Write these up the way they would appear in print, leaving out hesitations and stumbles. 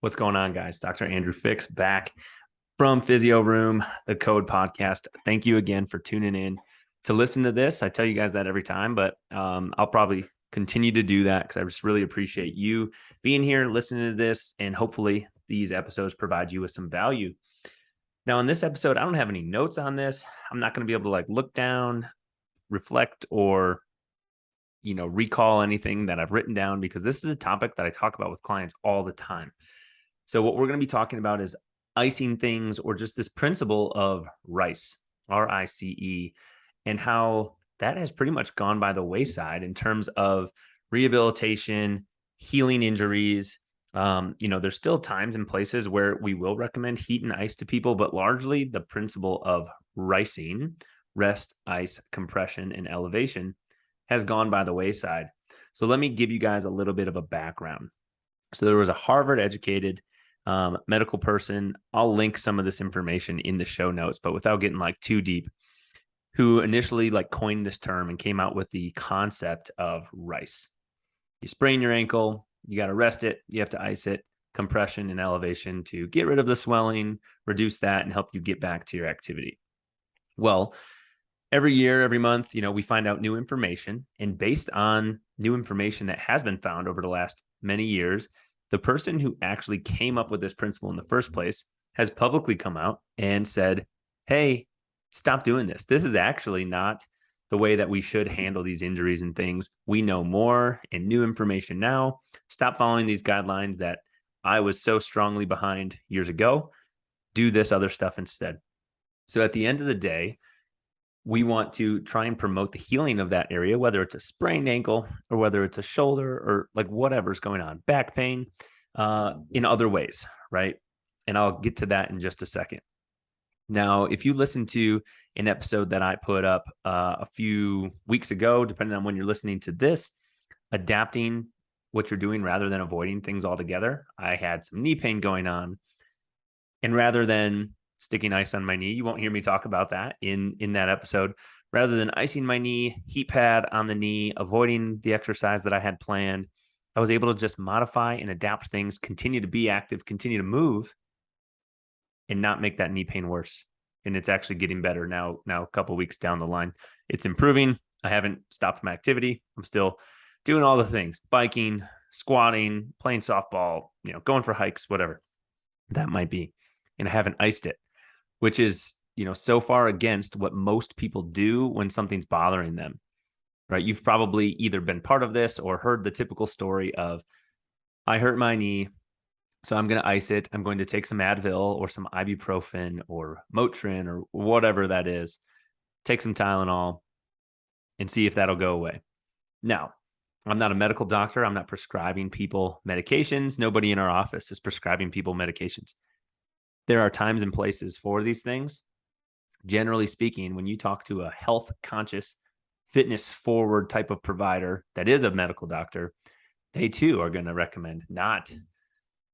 What's going on, guys? Dr. Andrew Fix back from Physio Room, the Code Podcast. Thank you again for tuning in to listen to this. I tell you guys that every time, but I'll probably continue to do that because I just really appreciate you being here, listening to this, and hopefully these episodes provide you with some value. Now, in this episode, I don't have any notes on this. I'm not going to be able to look down, reflect, or recall anything that I've written down because this is a topic that I talk about with clients all the time. So what we're going to be talking about is icing things, or just this principle of RICE, RICE, and how that has pretty much gone by the wayside in terms of rehabilitation, healing injuries. There's still times and places where we will recommend heat and ice to people, but largely the principle of RICing, rest, ice, compression, and elevation, has gone by the wayside. So let me give you guys a little bit of a background. So there was a Harvard-educated medical person. I'll link some of this information in the show notes, but without getting too deep, who initially coined this term and came out with the concept of RICE. You sprain your ankle, you got to rest it, you have to ice it, compression and elevation to get rid of the swelling, reduce that, and help you get back to your activity. Well, every year, every month, we find out new information, and based on new information that has been found over the last many years, the person who actually came up with this principle in the first place has publicly come out and said, hey, stop doing this. This is actually not the way that we should handle these injuries and things. We know more and new information now. Stop following these guidelines that I was so strongly behind years ago. Do this other stuff instead. So at the end of the day, we want to try and promote the healing of that area, whether it's a sprained ankle or whether it's a shoulder or whatever's going on, back pain, in other ways, right? And I'll get to that in just a second. Now, if you listen to an episode that I put up a few weeks ago, depending on when you're listening to this, adapting what you're doing rather than avoiding things altogether, I had some knee pain going on. And rather than sticking ice on my knee, you won't hear me talk about that in that episode. Rather than icing my knee, heat pad on the knee, avoiding the exercise that I had planned, I was able to just modify and adapt things, continue to be active, continue to move, and not make that knee pain worse. And it's actually getting better now a couple of weeks down the line. It's improving. I haven't stopped my activity. I'm still doing all the things, biking, squatting, playing softball, going for hikes, whatever that might be. And I haven't iced it, which is, so far against what most people do when something's bothering them, right? You've probably either been part of this or heard the typical story of, I hurt my knee, so I'm going to ice it. I'm going to take some Advil or some ibuprofen or Motrin or whatever that is, take some Tylenol and see if that'll go away. Now, I'm not a medical doctor. I'm not prescribing people medications. Nobody in our office is prescribing people medications. There are times and places for these things. Generally speaking, when you talk to a health conscious, fitness forward type of provider that is a medical doctor, they too are going to recommend not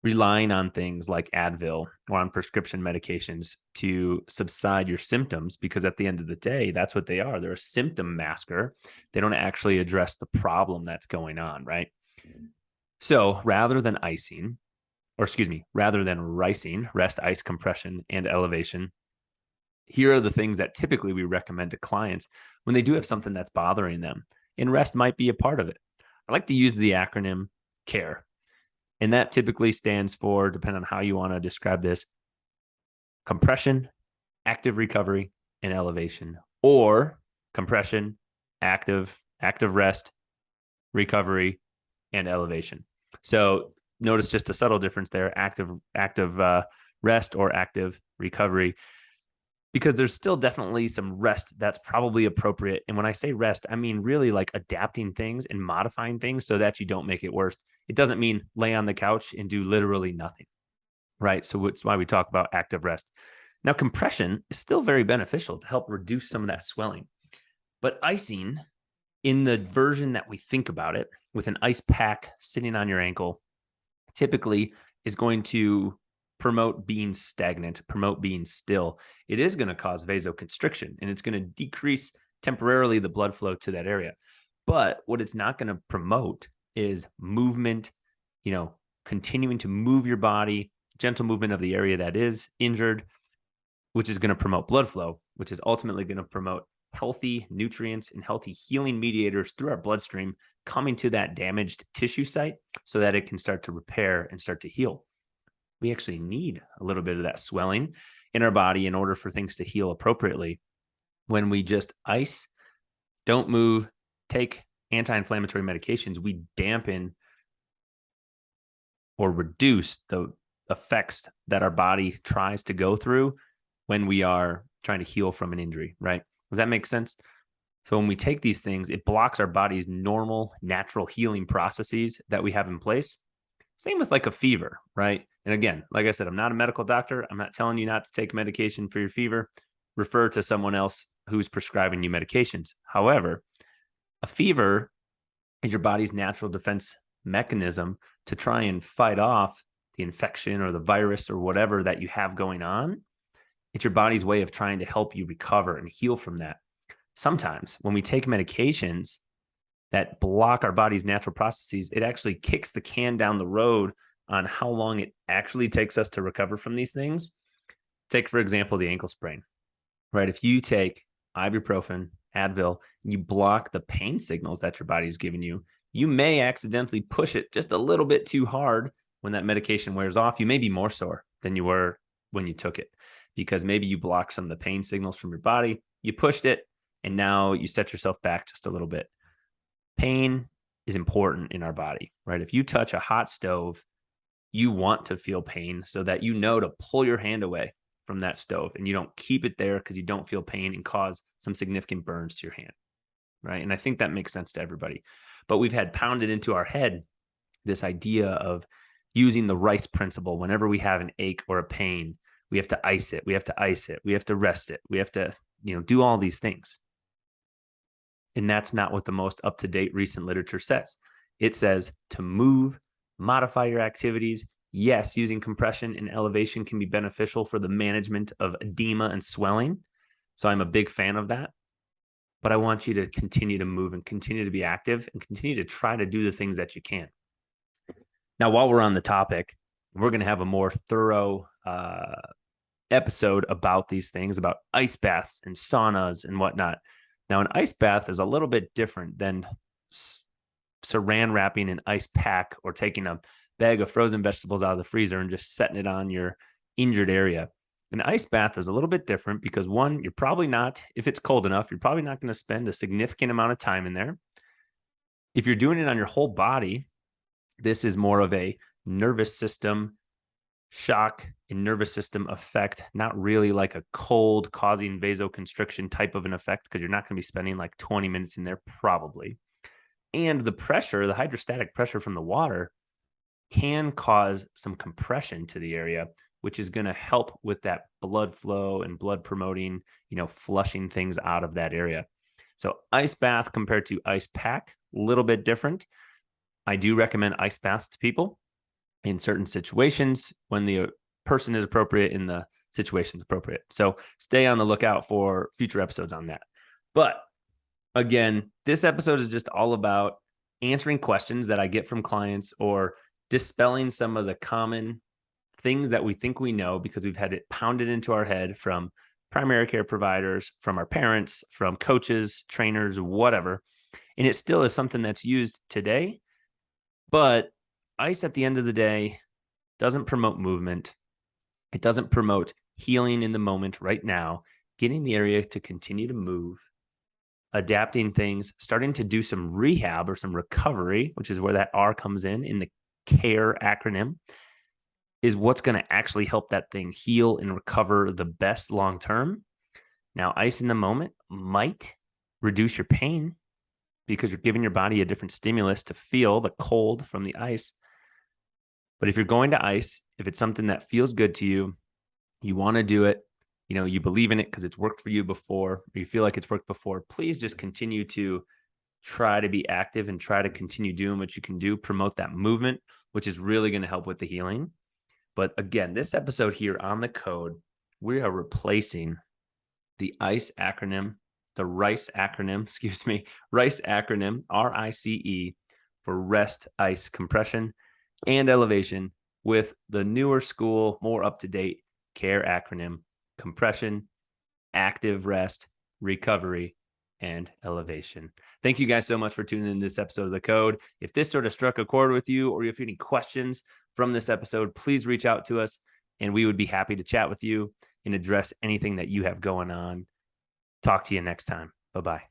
relying on things like Advil or on prescription medications to subside your symptoms, because at the end of the day, that's what they are. They're a symptom masker. They don't actually address the problem that's going on, right? So rather than RICing, rest, ice, compression, and elevation, here are the things that typically we recommend to clients when they do have something that's bothering them. And rest might be a part of it. I like to use the acronym CARE. And that typically stands for, depending on how you want to describe this, compression, active recovery, and elevation. Or compression, active rest, recovery, and elevation. So notice just a subtle difference there, active rest or active recovery, because there's still definitely some rest that's probably appropriate. And when I say rest, I mean really adapting things and modifying things so that you don't make it worse. It doesn't mean lay on the couch and do literally nothing, right? So it's why we talk about active rest. Now, compression is still very beneficial to help reduce some of that swelling. But icing, in the version that we think about it, with an ice pack sitting on your ankle, typically is going to promote being stagnant, promote being still. It is going to cause vasoconstriction, and it's going to decrease temporarily the blood flow to that area. But what it's not going to promote is movement, continuing to move your body, gentle movement of the area that is injured, which is going to promote blood flow, which is ultimately going to promote healthy nutrients and healthy healing mediators through our bloodstream coming to that damaged tissue site so that it can start to repair and start to heal. We actually need a little bit of that swelling in our body in order for things to heal appropriately. When we just ice, don't move, take anti-inflammatory medications, we dampen or reduce the effects that our body tries to go through when we are trying to heal from an injury, right? Does that make sense? So when we take these things, it blocks our body's normal, natural healing processes that we have in place. Same with like a fever, right? And again, like I said, I'm not a medical doctor. I'm not telling you not to take medication for your fever. Refer to someone else who's prescribing you medications. However, a fever is your body's natural defense mechanism to try and fight off the infection or the virus or whatever that you have going on. It's your body's way of trying to help you recover and heal from that. Sometimes when we take medications that block our body's natural processes, it actually kicks the can down the road on how long it actually takes us to recover from these things. Take, for example, the ankle sprain, right? If you take ibuprofen, Advil, you block the pain signals that your body is giving you, you may accidentally push it just a little bit too hard. When that medication wears off, you may be more sore than you were when you took it, because maybe you blocked some of the pain signals from your body, you pushed it, and now you set yourself back just a little bit. Pain is important in our body, right? If you touch a hot stove, you want to feel pain so that you know to pull your hand away from that stove and you don't keep it there because you don't feel pain and cause some significant burns to your hand, right? And I think that makes sense to everybody. But we've had pounded into our head this idea of using the RICE principle. Whenever we have an ache or a pain, we have to ice it, we have to ice it, we have to rest it, we have to, do all these things. And that's not what the most up-to-date recent literature says. It says to move, modify your activities. Yes, using compression and elevation can be beneficial for the management of edema and swelling. So I'm a big fan of that. But I want you to continue to move and continue to be active and continue to try to do the things that you can. Now, while we're on the topic, we're going to have a more thorough episode about these things, about ice baths and saunas and whatnot. Now, an ice bath is a little bit different than saran wrapping an ice pack or taking a bag of frozen vegetables out of the freezer and just setting it on your injured area. An ice bath is a little bit different because, one, you're probably not, if it's cold enough, you're probably not going to spend a significant amount of time in there. If you're doing it on your whole body, this is more of a nervous system shock and nervous system effect, not really like a cold causing vasoconstriction type of an effect, because you're not going to be spending like 20 minutes in there probably. And the pressure, the hydrostatic pressure from the water can cause some compression to the area, which is going to help with that blood flow and blood promoting, flushing things out of that area. So ice bath compared to ice pack, a little bit different. I do recommend ice baths to people in certain situations when the person is appropriate and the situation is appropriate. So stay on the lookout for future episodes on that. But again, this episode is just all about answering questions that I get from clients or dispelling some of the common things that we think we know because we've had it pounded into our head from primary care providers, from our parents, from coaches, trainers, whatever. And it still is something that's used today. But ice at the end of the day doesn't promote movement. It doesn't promote healing in the moment right now, getting the area to continue to move, adapting things, starting to do some rehab or some recovery, which is where that R comes in the CARE acronym, is what's going to actually help that thing heal and recover the best long-term. Now, ice in the moment might reduce your pain because you're giving your body a different stimulus to feel the cold from the ice. But if you're going to ice, if it's something that feels good to you, you want to do it, you believe in it because it's worked for you before, or you feel like it's worked before, please just continue to try to be active and try to continue doing what you can do, promote that movement, which is really going to help with the healing. But again, this episode here on the code, we are replacing the ICE acronym, the RICE acronym, RICE acronym, RICE, for rest, ice, compression. and elevation with the newer school, more up-to-date CARE acronym: compression, active rest, recovery, and elevation. Thank you guys so much for tuning in to this episode of The Code. If this sort of struck a chord with you, or if you have any questions from this episode, please reach out to us and we would be happy to chat with you and address anything that you have going on. Talk to you next time. Bye-bye.